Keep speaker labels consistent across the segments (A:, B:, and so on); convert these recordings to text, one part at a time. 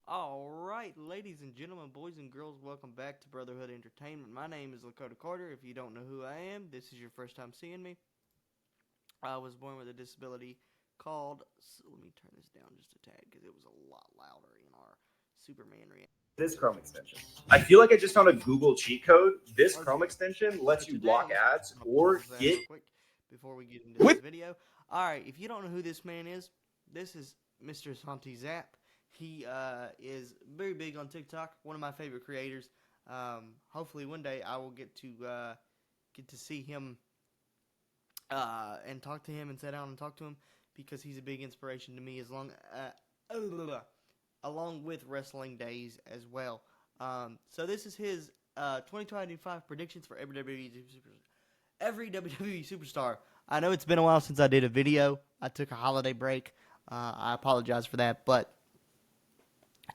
A: All right, ladies and gentlemen, boys and girls, welcome back to Brotherhood Entertainment. My name is Lakota Carter. If you don't know who I am, this is your first time seeing me. I was born with a disability called. Let me turn this down just a tad because it was a lot louder in our Superman reaction.
B: This Chrome extension. I feel like I just found a Google cheat code. This Chrome
A: Okay.
B: extension
A: So
B: lets you
A: today,
B: block ads
A: I'm gonna
B: or
A: pause that
B: get
A: real quick before we get into this video. All right, if you don't know who this man is, this is Mr. Santi Zap. He is very big on TikTok. One of my favorite creators. Hopefully, one day I will get to see him and talk to him and sit down and talk to him because he's a big inspiration to me. Along with Wrestling Days as well. So this is his 2025 predictions for every WWE superstar. I know it's been a while since I did a video. I took a holiday break. I apologize for that, but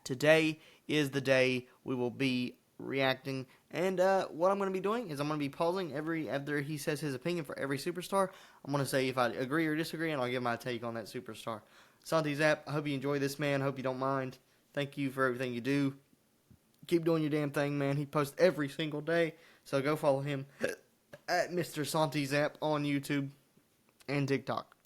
A: today is the day we will be reacting. And what I'm going to be doing is I'm going to be pausing after he says his opinion for every superstar. I'm going to say if I agree or disagree, and I'll give my take on that superstar. Santi Zap, I hope you enjoy this, man. I hope you don't mind. Thank you for everything you do. Keep doing your damn thing, man. He posts every single day, so go follow him at Mr. Santi Zap on YouTube and TikTok.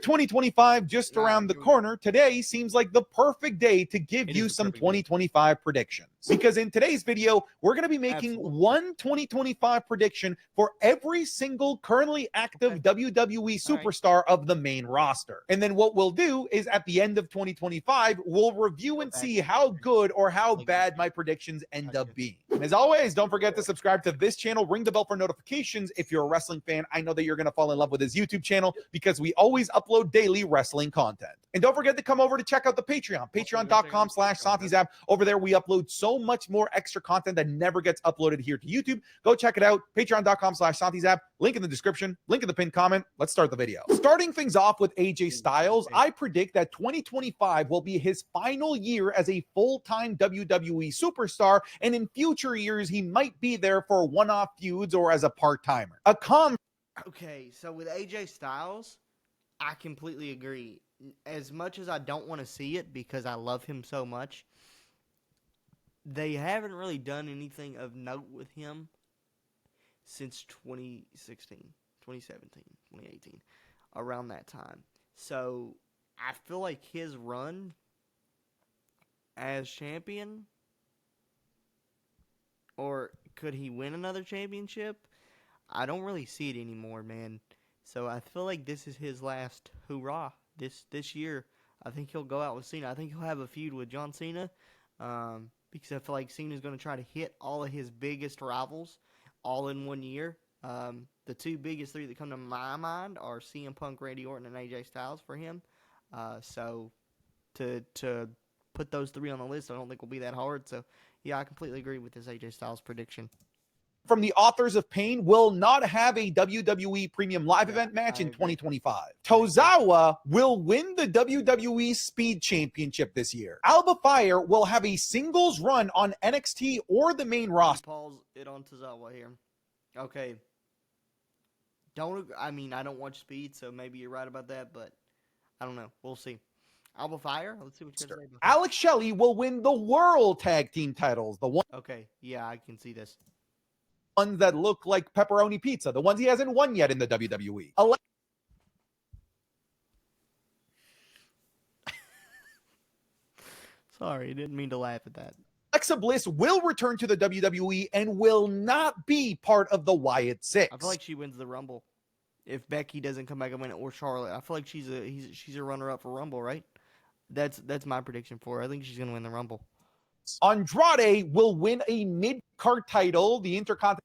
C: 2025 just around the corner, today seems like the perfect day to give you some 2025 predictions. Because in today's video, we're going to be making one 2025 prediction for every single currently active WWE superstar of the main roster. And then what we'll do is at the end of 2025, we'll review and see how good or how bad my predictions end up being. And as always, don't forget to subscribe to this channel, ring the bell for notifications. If you're a wrestling fan, I know that you're going to fall in love with his YouTube channel because we always upload daily wrestling content. And don't forget to come over to check out the Patreon, patreon.com/SantiZap. Over there, we upload so much more extra content that never gets uploaded here to YouTube. Go check it out, patreon.com/SantiZap. Link in the description, link in the pinned comment. Let's start the video. Starting things off with AJ Styles, I predict that 2025 will be his final year as a full-time WWE superstar, and in future years, he might be there for one-off feuds or as a part-timer.
A: Okay, so with AJ Styles, I completely agree. As much as I don't want to see it because I love him so much, they haven't really done anything of note with him since 2016, 2017, 2018, around that time. So I feel like his run as champion, or could he win another championship? I don't really see it anymore, man. So I feel like this is his last hurrah this year. I think he'll go out with Cena. I think he'll have a feud with John Cena because I feel like Cena's going to try to hit all of his biggest rivals all in one year. The two biggest three that come to my mind are CM Punk, Randy Orton, and AJ Styles for him. So to put those three on the list, I don't think will be that hard. So yeah, I completely agree with this AJ Styles prediction.
C: From the authors of Pain will not have a WWE Premium Live Event match in 2025. Tozawa will win the WWE Speed Championship this year. Alba Fire will have a singles run on NXT or the main roster.
A: Pause it on Tozawa here. Okay. I don't watch Speed, so maybe you're right about that, but I don't know. We'll see. Alba Fire? Let's see what you say.
C: Alex Shelley will win the World Tag Team titles.
A: Okay, yeah, I can see this.
C: Ones that look like pepperoni pizza, the ones he hasn't won yet in the WWE.
A: Sorry, didn't mean to laugh at that.
C: Alexa Bliss will return to the WWE and will not be part of the Wyatt Six.
A: I feel like she wins the Rumble if Becky doesn't come back and win it, or Charlotte. I feel like she's a runner-up for Rumble, right? That's my prediction for her. I think she's going to win the Rumble.
C: Andrade will win a mid-card title, the Intercontinental.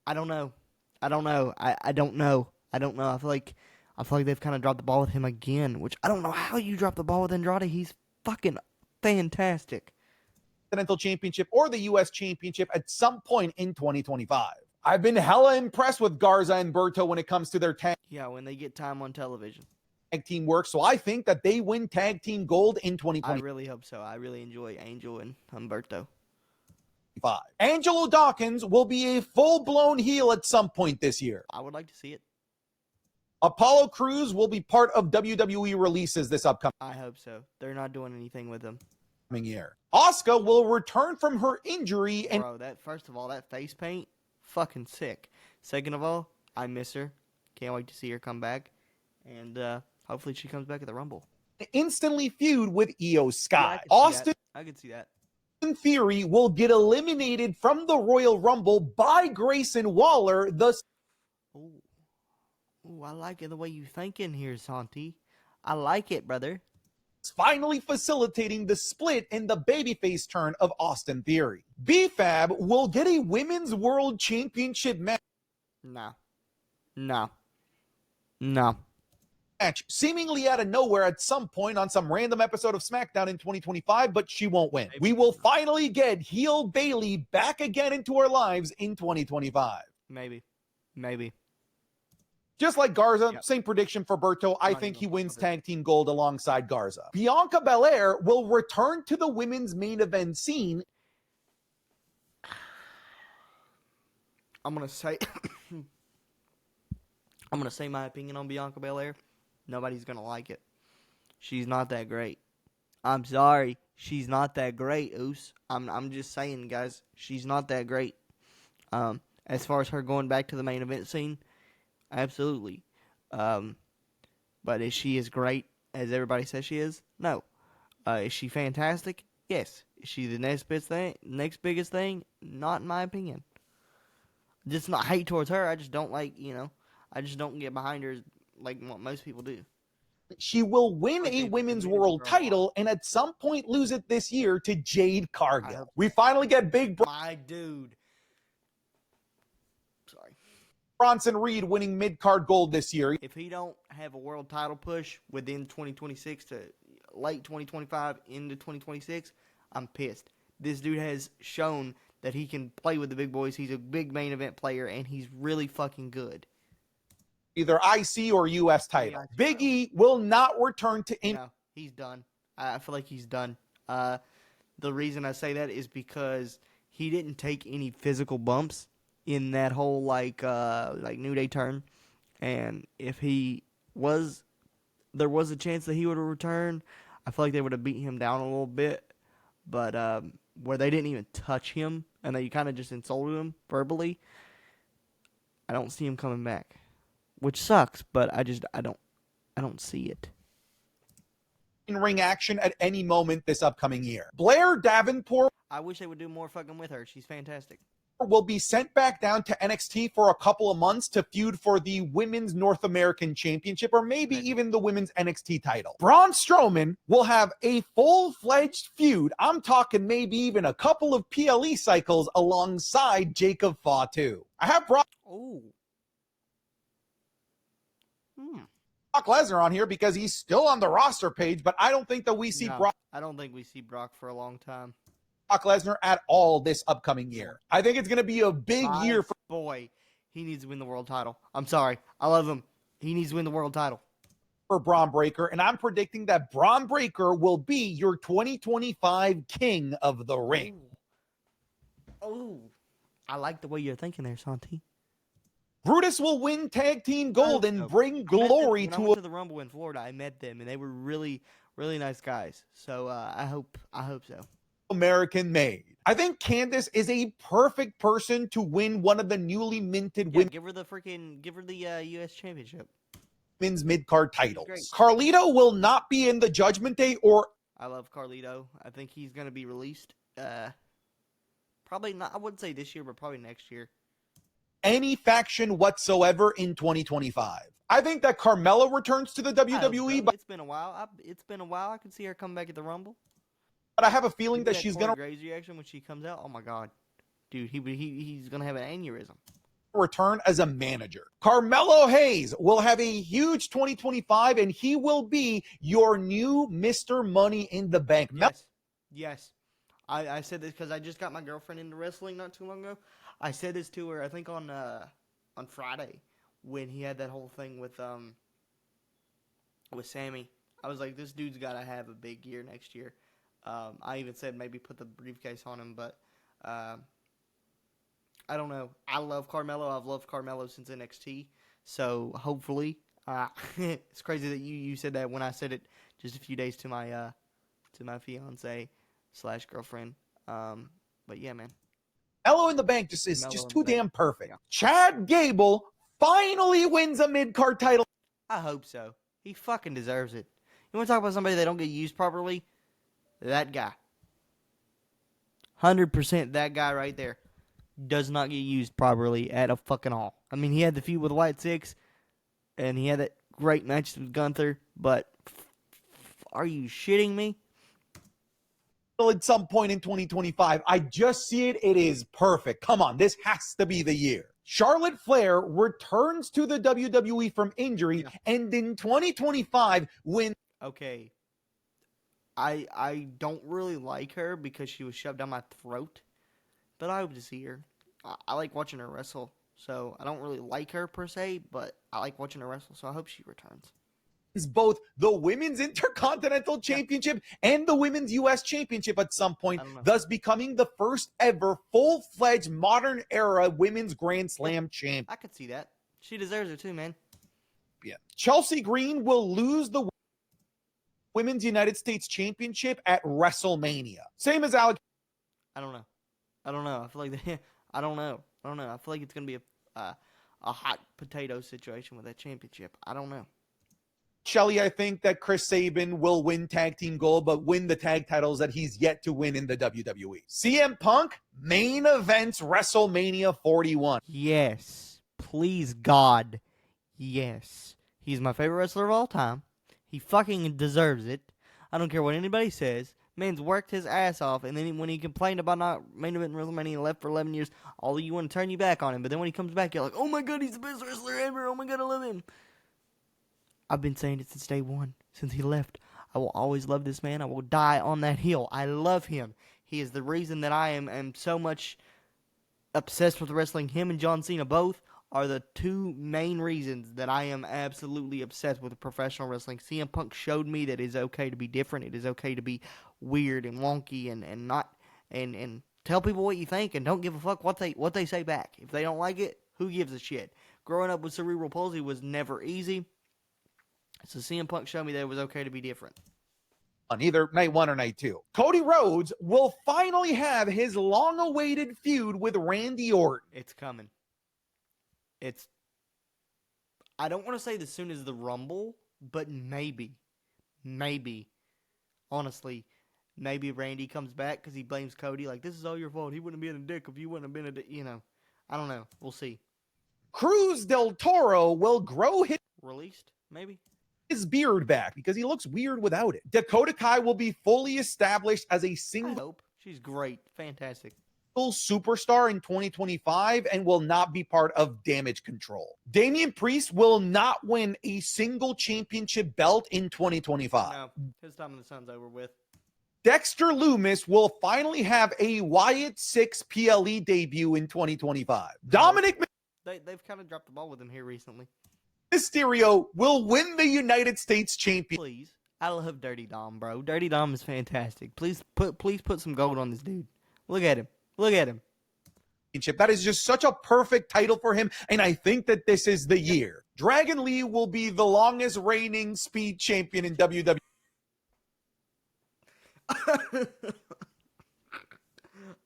A: I don't know. I don't know. I feel like they've kind of dropped the ball with him again, which I don't know how you drop the ball with Andrade. He's fucking fantastic.
C: Continental Championship or the U.S. Championship at some point in 2025. I've been hella impressed with Garza and Berto when it comes to their tag.
A: Yeah, when they get time on television.
C: Tag team work, so I think that they win tag team gold in 2020.
A: I really hope so. I really enjoy Angel and Humberto.
C: Angelo Dawkins will be a full-blown heel at some point this year.
A: I would like to see it.
C: Apollo Crews will be part of WWE releases this upcoming
A: I hope so. They're not doing anything with him.
C: year. Asuka will return from her injury and
A: Bro, that first of all, that face paint, fucking sick. Second of all, I miss her. Can't wait to see her come back. And hopefully she comes back at the Rumble.
C: instantly feud with Io Sky.
A: I could see that.
C: Theory will get eliminated from the Royal Rumble by Grayson Waller, thus
A: Ooh. Ooh, I like it the way you thinking here, Santi. I like it, brother.
C: finally facilitating the split in the babyface turn of Austin Theory. B-Fab will get a Women's World Championship match
A: No. No. No.
C: seemingly out of nowhere at some point on some random episode of SmackDown in 2025, but she won't win. We will finally get heel Bayley back again into our lives in 2025.
A: Maybe. Maybe.
C: Just like Garza,
A: Yep.
C: same prediction for Berto. I
A: Not
C: think
A: even
C: he wins
A: close.
C: tag team gold alongside Garza. Bianca Belair will return to the women's main event scene.
A: I'm gonna say I'm gonna say my opinion on Bianca Belair. Nobody's gonna like it. She's not that great. I'm sorry. She's not that great, Oos. I'm just saying, guys, she's not that great. As far as her going back to the main event scene, absolutely. But is she as great as everybody says she is? No. Is she fantastic? Yes. Is she the next biggest thing? Not in my opinion. Just not hate towards her. I just don't like, I just don't get behind her like what most people do.
C: She will win
A: I
C: a
A: think
C: women's
A: the women's
C: world
A: girl-
C: title and at some point lose it this year to Jade
A: I
C: Cargill.
A: hope-
C: We finally get Big
A: My dude. Sorry.
C: Bronson Reed winning mid-card gold this year.
A: If he don't have a world title push within 2026 to late 2025 into 2026, I'm pissed. This dude has shown that he can play with the big boys. He's a big main event player, and he's really fucking good.
C: Either IC or US title.
A: IC
C: Big
A: title.
C: E will not return to
A: No, he's done. I feel like he's done. The reason I say that is because he didn't take any physical bumps in that whole like New Day turn, and if he was, there was a chance that he would have returned. I feel like they would have beat him down a little bit, but where they didn't even touch him and they kind of just insulted him verbally, I don't see him coming back, which sucks. But I don't see it.
C: in-ring action at any moment this upcoming year. Blair Davenport
A: I wish they would do more fucking with her. She's fantastic.
C: will be sent back down to NXT for a couple of months to feud for the Women's North American Championship or maybe even the Women's NXT title. Braun Strowman will have a full-fledged feud. I'm talking maybe even a couple of PLE cycles alongside Jacob Fatu. I have Brock
A: Oh.
C: Lesnar on here because he's still on the roster page, but I don't think that we see
A: No,
C: Brock
A: I don't think we see Brock for a long time.
C: Lesnar at all this upcoming year. I think it's going to be a big year for
A: Boy, he needs to win the world title. I'm sorry. I love him. He needs to win the world title.
C: Braun Breaker, and I'm predicting that Braun Breaker will be your 2025 King of the Ring.
A: Oh. I like the way you're thinking there, Santi.
C: Brutus will win tag team gold
A: I
C: and
A: hope so.
C: bring glory
A: When I
C: to
A: went to the Rumble in Florida, I met them, and they were really, really nice guys. So I hope so.
C: American made. I think Candice is a perfect person to win one of the newly minted
A: Yeah, give her the U.S. Championship.
C: women's mid-card titles.
A: great.
C: Carlito will not be in the Judgment Day or
A: I love Carlito. I think he's gonna be released. Probably not. I wouldn't say this year, but probably next year.
C: any faction whatsoever in 2025. I think that Carmella returns to the
A: I hope
C: WWE,
A: so.
C: but
A: It's been a while. It's been a while. I can see her come back at the Rumble.
C: I have a feeling that she's going to
A: Gray's reaction when she comes out. Oh my god, dude, he's gonna have an aneurysm.
C: return as a manager. Carmelo Hayes will have a huge 2025 and he will be your new Mr. Money in the Bank.
A: Yes. I said this because I just got my girlfriend into wrestling not too long ago. I said this to her, I think on Friday when he had that whole thing with Sammy. I was like, this dude's got to have a big year next year. I even said maybe put the briefcase on him, but I don't know. I love Carmelo. I've loved Carmelo since NXT. So hopefully It's crazy that you said that when I said it just a few days to my fiance / girlfriend. But yeah, man.
C: Mellow in the Bank just is
A: Mellow
C: just
A: in
C: too
A: the Bank.
C: damn perfect.
A: Yeah.
C: Chad Gable finally wins a mid-card title.
A: I hope so. He fucking deserves it. You want to talk about somebody that don't get used properly? That guy. 100% that guy right there does not get used properly at a fucking all. I mean, he had the feud with White Six, and he had that great match with Gunther, but are you shitting me?
C: At some point in 2025. I just see it. It is perfect. Come on, this has to be the year. Charlotte Flair returns to the WWE from injury, and in 2025 wins.
A: Okay. I don't really like her because she was shoved down my throat, but I hope to see her. I like watching her wrestle, so I don't really like her per se, but I like watching her wrestle, so I hope she returns.
C: Both the Women's Intercontinental Championship and the Women's U.S. Championship at some point, thus becoming the first ever full-fledged modern era Women's Grand Slam champ.
A: I could see that. She deserves it too, man.
C: Yeah. Chelsea Green will lose the Women's United States Championship at WrestleMania. Same as Alex.
A: I don't know. I feel like I don't know. I feel like it's gonna be a hot potato situation with that championship. I don't know.
C: Shelly, I think that Chris Sabin will win tag team gold, but win the tag titles that he's yet to win in the WWE. CM Punk main events WrestleMania 41.
A: Yes. Please, God. Yes. He's my favorite wrestler of all time. He fucking deserves it. I don't care what anybody says. Man's worked his ass off, and then when he complained about not main event WrestleMania and left for 11 years, all you want to turn you back on him. But then when he comes back, you're like, oh my God, he's the best wrestler ever. Oh my God, I love him. I've been saying it since day one, since he left. I will always love this man. I will die on that hill. I love him. He is the reason that I am so much obsessed with wrestling. Him and John Cena both are the two main reasons that I am absolutely obsessed with professional wrestling. CM Punk showed me that it is okay to be different. It is okay to be weird and wonky and not and tell people what you think and don't give a fuck what they say back. If they don't like it, who gives a shit? Growing up with cerebral palsy was never easy. So CM Punk showed me that it was okay to be different.
C: On either night one or night two. Cody Rhodes will finally have his long-awaited feud with Randy Orton.
A: It's coming. I don't want to say as soon as the Rumble, but maybe. Honestly, maybe Randy comes back because he blames Cody. Like, this is all your fault. He wouldn't have been a dick if you wouldn't have been a dick. You know, I don't know. We'll see. Cruz
C: del Toro will grow his
A: released, maybe?
C: His beard back because he looks weird without it. Dakota Kai will be fully established as a
A: I
C: single
A: hope. She's great. Fantastic.
C: superstar in 2025 and will not be part of Damage Control. Damian Priest will not win a single championship belt in 2025.
A: No, his time in the sun's over with.
C: Dexter Lumis will finally have a Wyatt 6 PLE debut in 2025. Dominic
A: They've kind of dropped the ball with him here recently.
C: Mysterio will win the United States Championship.
A: Please. I love Dirty Dom, bro. Dirty Dom is fantastic. Please put some gold on this dude. Look at him.
C: That is just such a perfect title for him, and I think that this is the year. Dragon Lee will be the longest reigning speed champion in WWE.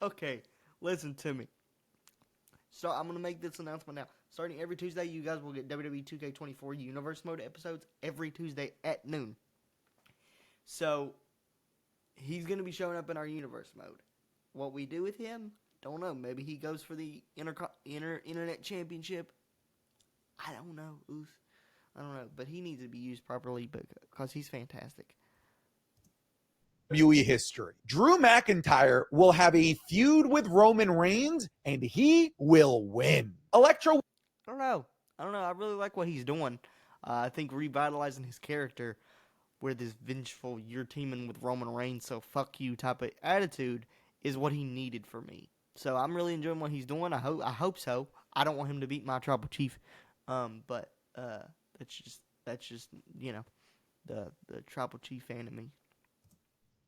A: Okay, listen to me. So I'm going to make this announcement now. Starting every Tuesday, you guys will get WWE 2K24 Universe Mode episodes every Tuesday at noon. So he's going to be showing up in our Universe Mode. What we do with him, don't know. Maybe he goes for the Internet Championship. I don't know. I don't know. But he needs to be used properly because he's fantastic.
C: WWE history. Drew McIntyre will have a feud with Roman Reigns, and he will win. Electro.
A: I don't know. I really like what he's doing. I think revitalizing his character where this vengeful, you're teaming with Roman Reigns, so fuck you type of attitude is what he needed for me. So I'm really enjoying what he's doing. I hope so. I don't want him to beat my Tribal Chief. But that's just the Tribal Chief fan of me.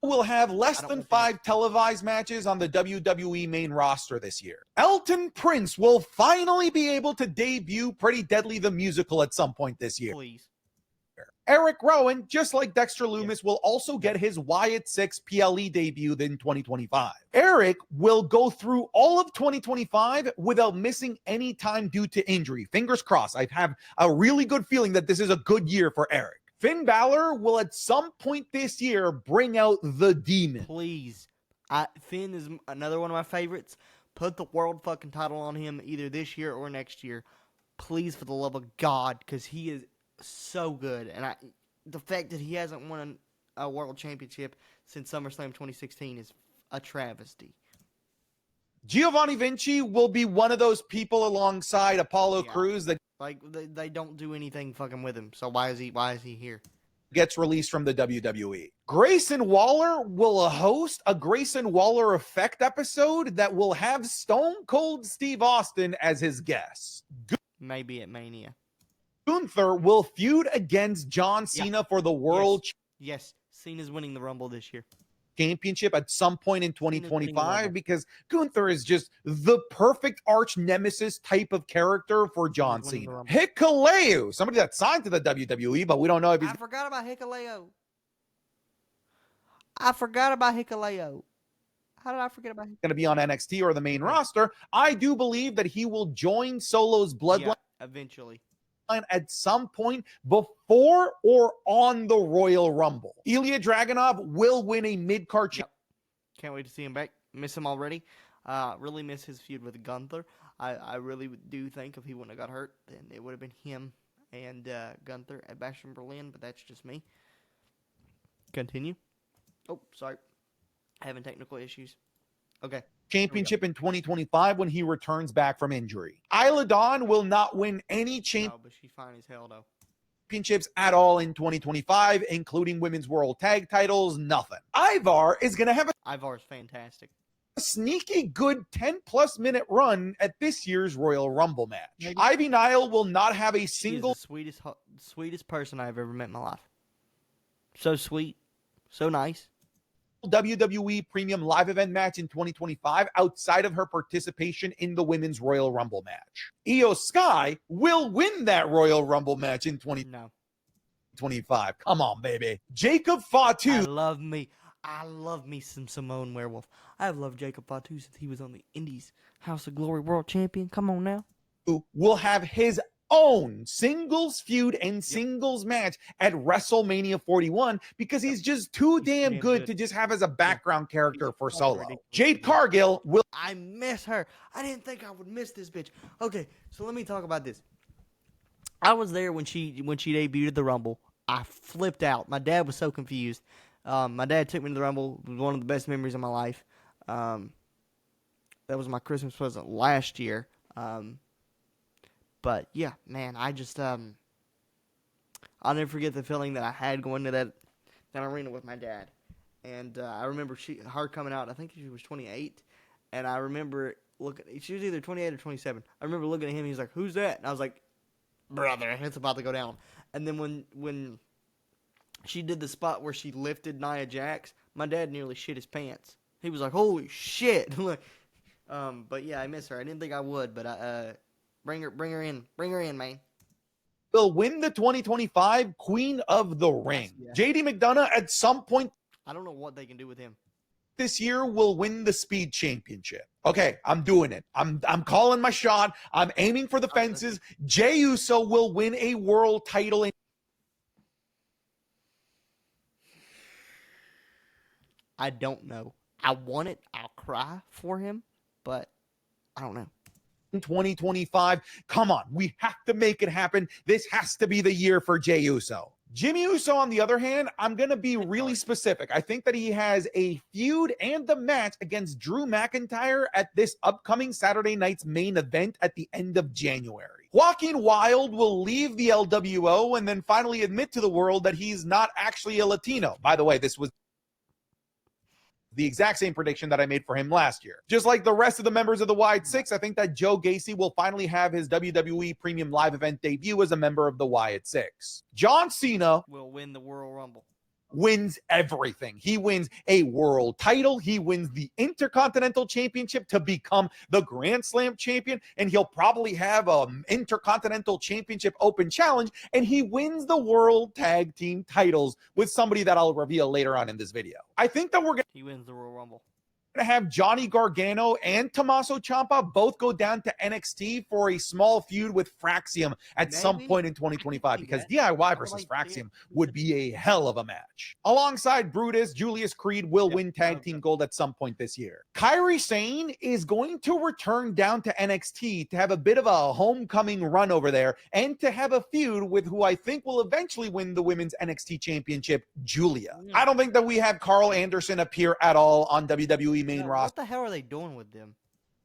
C: will have less
A: I don't
C: than
A: want that.
C: 5 televised matches on the WWE main roster this year. Elton Prince will finally be able to debut Pretty Deadly the Musical at some point this year.
A: Please.
C: Eric Rowan, just like Dexter Lumis, will also get his Wyatt 6 PLE debut in 2025. Eric will go through all of 2025 without missing any time due to injury. Fingers crossed. I have a really good feeling that this is a good year for Eric. Finn Balor will at some point this year bring out the demon.
A: Please. Finn is another one of my favorites. Put the world fucking title on him either this year or next year. Please, for the love of God, because he is so good. And the fact that he hasn't won a world championship since SummerSlam 2016 is a travesty.
C: Giovanni Vinci will be one of those people alongside Apollo
A: Yeah.
C: Crews that
A: Like, they don't do anything fucking with him. So why is he here?
C: gets released from the WWE. Grayson Waller will host a Grayson Waller Effect episode that will have Stone Cold Steve Austin as his guest.
A: Maybe at Mania.
C: Gunther will feud against John Cena for the World
A: Yes, Cena's winning the Rumble this year.
C: Championship at some point in
A: Cena's winning the
C: 2025
A: Rumble.
C: because Gunther is just the perfect arch nemesis type of character for John
A: Cena's winning the
C: Cena.
A: Rumble.
C: Hikuleo, somebody that signed to the WWE, but we don't know if he's
A: I forgot about Hikuleo. How did I forget about him?
C: going to be on NXT or the main roster. I do believe that he will join Solo's Bloodline
A: Yeah, eventually.
C: at some point before or on the Royal Rumble. Ilya Dragunov will win a mid-card
A: Yep. Can't wait to see him back. Miss him already. Really miss his feud with Gunther. I really do think if he wouldn't have got hurt, then it would have been him and Gunther at Bash in Berlin, but that's just me. Continue. Oh, sorry. Having technical issues. Okay.
C: championship in 2025 when he returns back from injury. Isla Dawn will not win any
A: No, but she's fine as hell, though.
C: championships at all in 2025, including women's world tag titles, nothing. Ivar is going to have
A: Ivar's fantastic.
C: a sneaky good 10-plus minute run at this year's Royal Rumble match.
A: Maybe.
C: Ivy Nile will not have a
A: She is
C: single
A: the sweetest person I've ever met in my life. So sweet. So nice.
C: WWE Premium Live Event match in 2025 outside of her participation in the Women's Royal Rumble match. Io Sky will win that Royal Rumble match in
A: No.
C: 2025. Come on, baby. Jacob
A: I
C: Fatu
A: love me some Simone Werewolf. I've loved Jacob Fatu since he was on the Indies. House of Glory World Champion. Come on now.
C: will have his own singles feud and singles match at WrestleMania 41 because he's just too damn good to just have as a background character for
A: fucking
C: Solo.
A: ridiculous.
C: Jade Cargill will
A: I miss her. I didn't think I would miss this bitch. Okay, so let me talk about this. I was there when she debuted at the Rumble. I flipped out. My dad was so confused. My dad took me to the Rumble. It was one of the best memories of my life. That was my Christmas present last year. But yeah, man, I just I'll never forget the feeling that I had going to that arena with my dad. And I remember her coming out. I think she was 28, and I remember looking. She was either 28 or 27. I remember looking at him. He's like, "Who's that?" And I was like, "Brother, it's about to go down." And then when she did the spot where she lifted Nia Jax, my dad nearly shit his pants. He was like, "Holy shit!" But yeah, I miss her. I didn't think I would, but bring her in, man.
C: will win the 2025 Queen of the Ring.
A: Yeah.
C: JD McDonough at some point
A: I don't know what they can do with him.
C: this year will win the Speed Championship. Okay, I'm doing it. I'm calling my shot. I'm aiming for the fences. Jey Uso will win a world title in
A: I don't know. I want it. I'll cry for him, but I don't know.
C: 2025. Come on, we have to make it happen. This has to be the year for Jey Uso. Jimmy Uso, on the other hand, I'm going to be really specific. I think that he has a feud and the match against Drew McIntyre at this upcoming Saturday night's main event at the end of January. Joaquin Wilde will leave the LWO and then finally admit to the world that he's not actually a Latino. By the way, this was the exact same prediction that I made for him last year. Just like the rest of the members of the Wyatt Six, I think that Joe Gacy will finally have his WWE Premium Live Event debut as a member of the Wyatt Six. John Cena
A: Will win the Royal Rumble.
C: wins everything. He wins a world title. He wins the Intercontinental Championship to become the Grand Slam champion. And he'll probably have an Intercontinental Championship Open Challenge. And he wins the World Tag Team titles with somebody that I'll reveal later on in this video. I think that we're going
A: He wins the Royal Rumble.
C: to have Johnny Gargano and Tommaso Ciampa both go down to NXT for a small feud with Fraxium at some
A: Maybe.
C: point in 2025, because
A: that.
C: DIY
A: I
C: versus
A: like
C: Fraxium
A: it.
C: would be a hell of a match. Alongside Brutus, Julius Creed will win tag team gold at some point this year. Kairi Sane is going to return down to NXT to have a bit of a homecoming run over there and to have a feud with who I think will eventually win the women's NXT championship, Julia. I don't think that we have Carl Anderson appear at all on WWE main
A: Yeah,
C: roster
A: what the hell are they doing with them?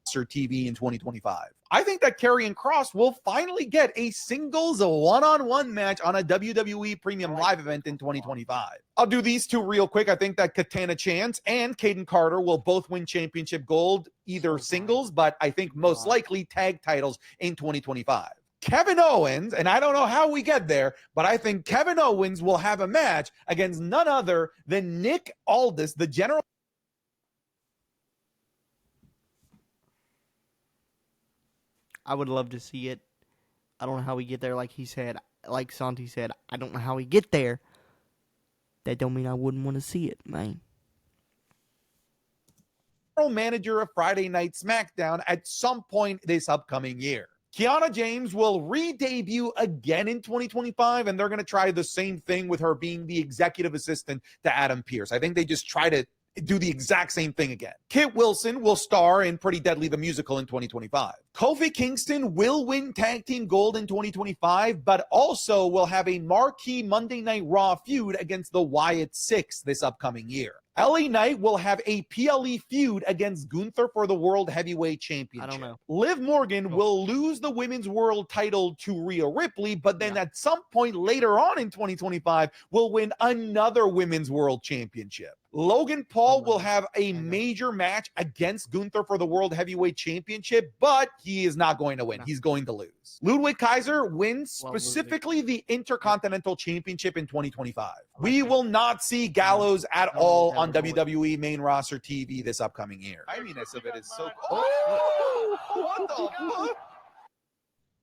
C: TV in 2025. I think that Karrion Kross will finally get a singles one-on-one match on a WWE Premium Live event in 2025. I'll do these two real quick. I think that Katana Chance and Caden Carter will both win championship gold, either singles, but I think most likely tag titles in 2025. Kevin Owens, and I don't know how we get there, but I think Kevin Owens will have a match against none other than Nick Aldis, the general
A: I would love to see it. I don't know how we get there, like he said, like Santi said. I don't know how we get there. That don't mean I wouldn't want to see it, man.
C: manager of Friday Night SmackDown at some point this upcoming year. Kiana James will re-debut again in 2025, and they're going to try the same thing with her being the executive assistant to Adam Pearce. I think they just try to do the exact same thing again. Kit Wilson will star in Pretty Deadly the Musical in 2025. Kofi Kingston will win tag team gold in 2025, but also will have a marquee Monday Night Raw feud against the Wyatt Six this upcoming year. LA Knight will have a PLE feud against Gunther for the World Heavyweight Championship.
A: I don't know.
C: Liv Morgan will lose the women's world title to Rhea Ripley, but then at some point later on in 2025 will win another women's world championship. Logan Paul will have a major match against Gunther for the World Heavyweight Championship, but he is not going to win. He's going to lose. Ludwig Kaiser wins specifically the Intercontinental Championship in 2025. We will not see Gallows at all on WWE main roster TV this upcoming year. I mean, of it is so cool. Oh, what the fuck?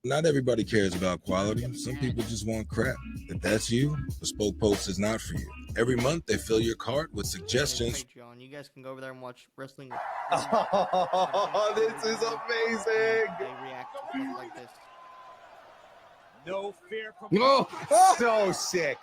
D: Not everybody cares about quality. Some people just want crap. If that's you, Bespoke Post is not for you. Every month, they fill your cart with suggestions.
A: Patreon. You guys can go over there and watch wrestling.
C: Oh, this is amazing.
A: They react to stuff like this.
E: No fear from
C: So sick.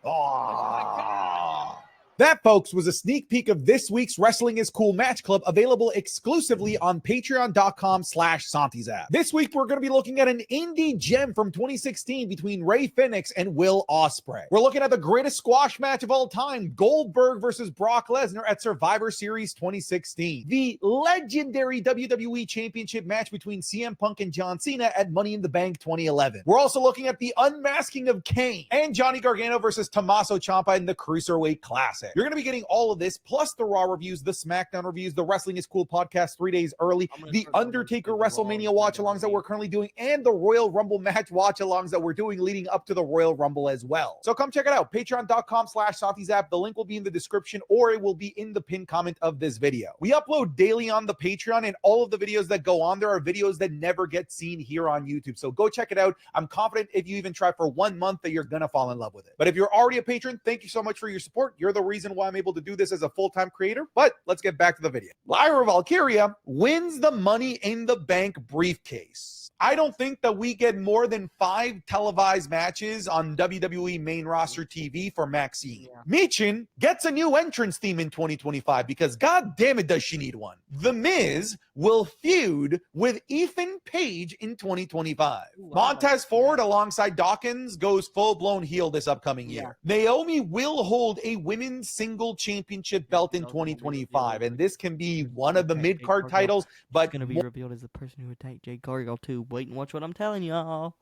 C: Oh. That, folks, was a sneak peek of this week's Wrestling is Cool Match Club, available exclusively on patreon.com/SantiZap. This week, we're going to be looking at an indie gem from 2016 between Rey Fenix and Will Ospreay. We're looking at the greatest squash match of all time, Goldberg versus Brock Lesnar at Survivor Series 2016. The legendary WWE Championship match between CM Punk and John Cena at Money in the Bank 2011. We're also looking at the unmasking of Kane and Johnny Gargano versus Tommaso Ciampa in the Cruiserweight Classic. You're going to be getting all of this, plus the Raw reviews, the SmackDown reviews, the Wrestling is Cool podcast 3 days early, the Undertaker WrestleMania watch-alongs that we're currently doing, and the Royal Rumble match watch-alongs that we're doing leading up to the Royal Rumble as well. So come check it out, patreon.com/SantiZap. The link will be in the description, or it will be in the pinned comment of this video. We upload daily on the Patreon, and all of the videos that go on there are videos that never get seen here on YouTube. So go check it out. I'm confident if you even try for 1 month that you're going to fall in love with it. But if you're already a patron, thank you so much for your support. You're the reason why I'm able to do this as a full-time creator. But let's get back to the video. Lyra Valkyria wins the Money in the Bank briefcase. I don't think that we get more than 5 televised matches on WWE main roster TV for Maxine. Michin gets a new entrance theme in 2025 because god damn it does she need one. The Miz will feud with Ethan Page in 2025. Montez Ford alongside Dawkins goes full-blown heel this upcoming year. Naomi will hold a women's single championship belt in 2025, and this can be one of the mid-card titles, but
A: It's going to be revealed as the person who attacked Jade Cargill too. Wait and watch what I'm telling y'all.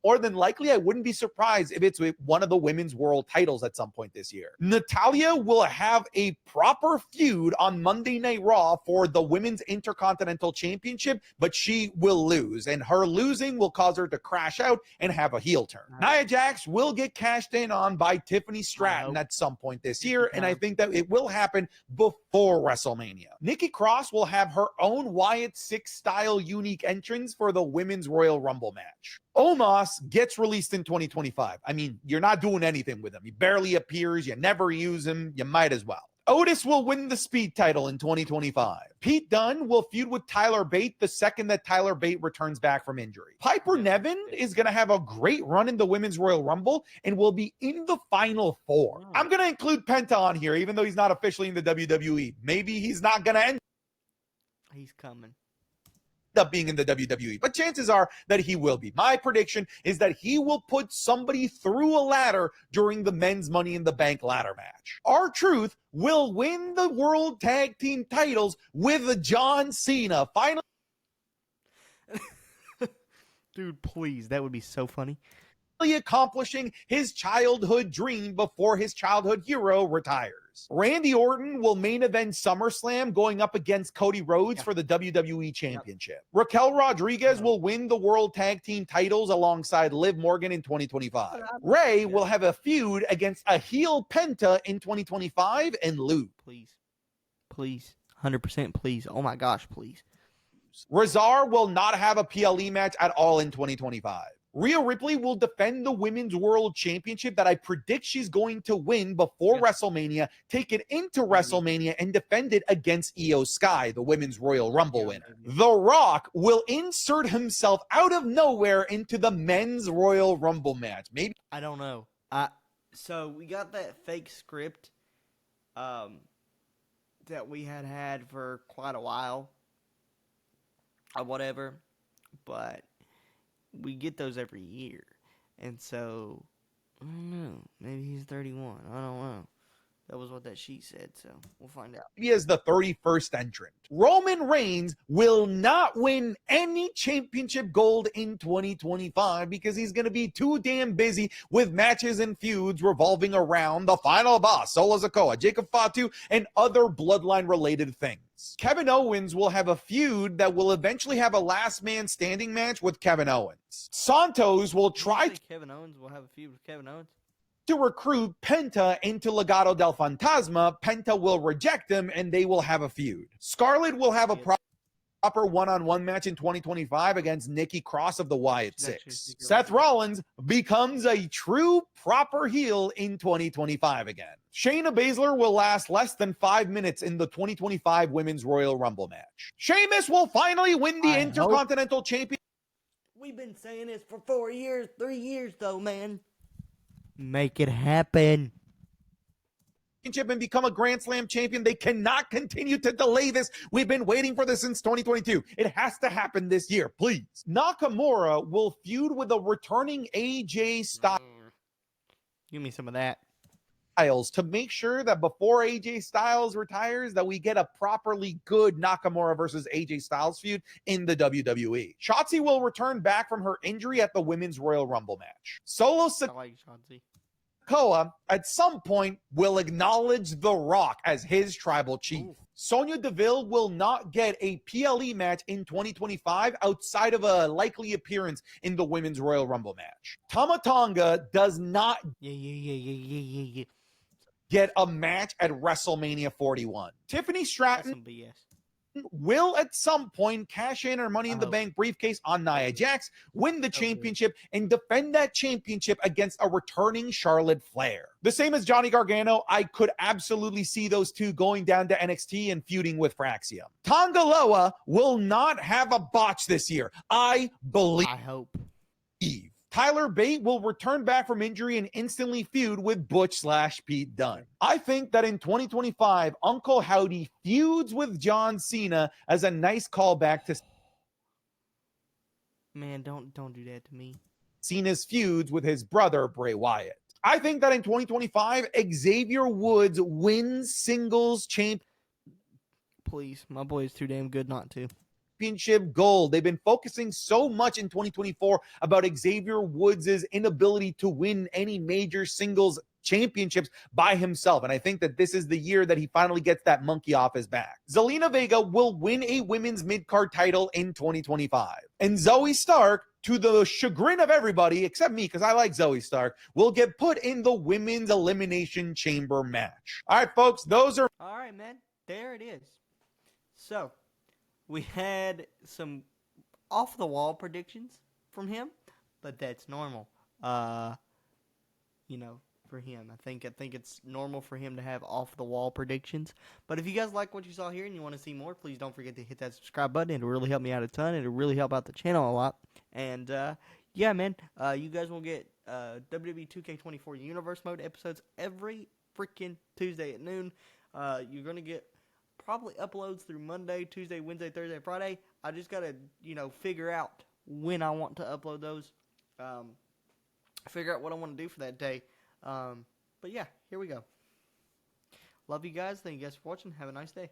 C: more than likely, I wouldn't be surprised if it's with one of the women's world titles at some point this year. Natalya will have a proper feud on Monday Night Raw for the Women's Intercontinental Championship, but she will lose, and her losing will cause her to crash out and have a heel turn. Nia Jax will get cashed in on by Tiffany Stratton at some point this year, and I think that it will happen before WrestleMania. Nikki Cross will have her own Wyatt Six style unique entrance for the Women's Royal Rumble match. Omos gets released in 2025. I mean, you're not doing anything with him. He barely appears. You never use him. You might as well. Otis will win the Speed title in 2025. Pete Dunne will feud with Tyler Bate the second that Tyler Bate returns back from injury. Piper Niven is going to have a great run in the Women's Royal Rumble and will be in the Final Four. I'm going to include Penta on here, even though he's not officially in the WWE. Maybe he's not going to end
A: He's coming.
C: up being in the WWE, but chances are that he will be. My prediction is that he will put somebody through a ladder during the men's Money in the Bank ladder match. R-Truth will win the World Tag Team titles with John Cena. Finally
A: Dude, please. That would be so funny.
C: accomplishing his childhood dream before his childhood hero retires. Randy Orton will main event SummerSlam going up against Cody Rhodes for the WWE Championship. Raquel Rodriguez will win the World Tag Team titles alongside Liv Morgan in 2025. Ray will have a feud against a heel Penta in 2025 and lose.
A: Please. Please. 100% please. Oh my gosh, please.
C: Razar will not have a PLE match at all in 2025. Rhea Ripley will defend the Women's World Championship that I predict she's going to win before WrestleMania, take it into WrestleMania, and defend it against Io Sky, the Women's Royal Rumble winner. The Rock will insert himself out of nowhere into the Men's Royal Rumble match. Maybe
A: I don't know. So we got that fake script that we had for quite a while or whatever, but we get those every year. And so, I don't know. Maybe he's 31. I don't know. That was what that sheet said, so we'll find out.
C: he is the 31st entrant. Roman Reigns will not win any championship gold in 2025 because he's going to be too damn busy with matches and feuds revolving around the final boss, Solo Sikoa, Jacob Fatu, and other bloodline-related things. Kevin Owens will have a feud that will eventually have a last man standing match with Kevin Owens. Santos will try
A: Did you say Kevin Owens will have a feud with Kevin Owens?
C: to recruit Penta into Legado del Fantasma. Penta will reject him and they will have a feud. Scarlett will have a proper one-on-one match in 2025 against Nikki Cross of the Wyatt Six. Seth Rollins becomes a true proper heel in 2025 again. Shayna Baszler will last less than 5 minutes in the 2025 Women's Royal Rumble match. Sheamus will finally win the Intercontinental Championship.
A: We've been saying this for 4 years, 3 years though, man. Make it happen.
C: And become a Grand Slam champion. They cannot continue to delay this. We've been waiting for this since 2022. It has to happen this year, please. Nakamura will feud with a returning AJ Styles
A: Give me some of that.
C: to make sure that before AJ Styles retires, that we get a properly good Nakamura versus AJ Styles feud in the WWE. Shotzi will return back from her injury at the Women's Royal Rumble match. Solo
A: I like Chauncey.
C: Sikoa at some point will acknowledge The Rock as his tribal chief.
A: Ooh.
C: Sonya Deville will not get a PLE match in 2025 outside of a likely appearance in the Women's Royal Rumble match. Tama Tonga does not
A: Yeah.
C: get a match at WrestleMania 41. Tiffany
A: That's
C: Stratton
A: some BS.
C: will at some point cash in her Money in the Bank briefcase on Nia Jax, win the championship, and defend that championship against a returning Charlotte Flair. The same as Johnny Gargano, I could absolutely see those two going down to NXT and feuding with Fraxium. Tonga Loa will not have a botch this year. I believe.
A: I hope.
C: Tyler Bate will return back from injury and instantly feud with Butch/Pete Dunne. I think that in 2025, Uncle Howdy feuds with John Cena as a nice callback to
A: Man, don't do that to me.
C: Cena's feuds with his brother, Bray Wyatt. I think that in 2025, Xavier Woods wins singles championship
A: Please, my boy is too damn good not to.
C: championship gold. They've been focusing so much in 2024 about Xavier Woods' inability to win any major singles championships by himself. And I think that this is the year that he finally gets that monkey off his back. Zelina Vega will win a women's mid-card title in 2025. And Zoe Stark, to the chagrin of everybody, except me, because I like Zoe Stark, will get put in the women's elimination chamber match. All right, folks, those are...
A: All right, man. There it is. So, we had some off-the-wall predictions from him, but that's normal. For him. I think it's normal for him to have off-the-wall predictions. But if you guys like what you saw here and you want to see more, please don't forget to hit that subscribe button. It'll really help me out a ton. It'll really help out the channel a lot. And, yeah, man, you guys will get WWE 2K24 Universe Mode episodes every freaking Tuesday at noon. You're going to get probably uploads through Monday, Tuesday, Wednesday, Thursday, Friday. I just got to, figure out when I want to upload those. Figure out what I want to do for that day. But yeah, here we go. Love you guys. Thank you guys for watching. Have a nice day.